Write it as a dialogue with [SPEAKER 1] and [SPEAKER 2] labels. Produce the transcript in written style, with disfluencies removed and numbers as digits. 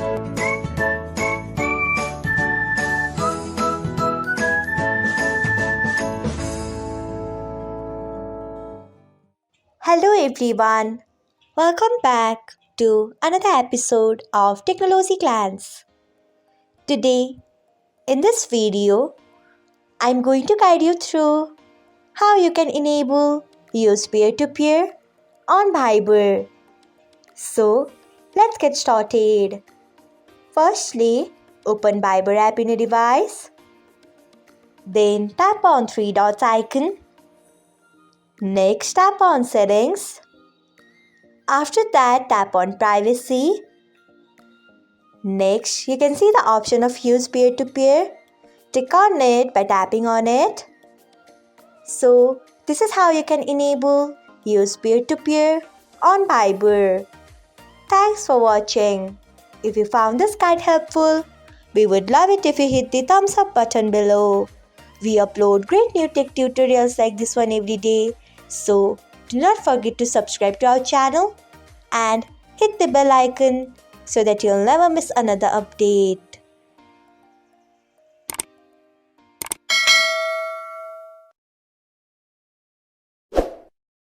[SPEAKER 1] Hello everyone, welcome back to another episode of Technologyglance. Today, in this video, I'm going to guide you through how you can enable use peer-to-peer on Viber. So, let's get started. Firstly, open Viber app in a device. Then tap on three dots icon. Next, tap on settings. After that, tap on privacy. Next, you can see the option of use peer-to-peer. Click on it by tapping on it. So, this is how you can enable use peer-to-peer on Viber. Thanks for watching. If you found this guide helpful, we would love it if you hit the thumbs up button below. We upload great new tech tutorials like this one every day. So, do not forget to subscribe to our channel and hit the bell icon so that you'll never miss another update.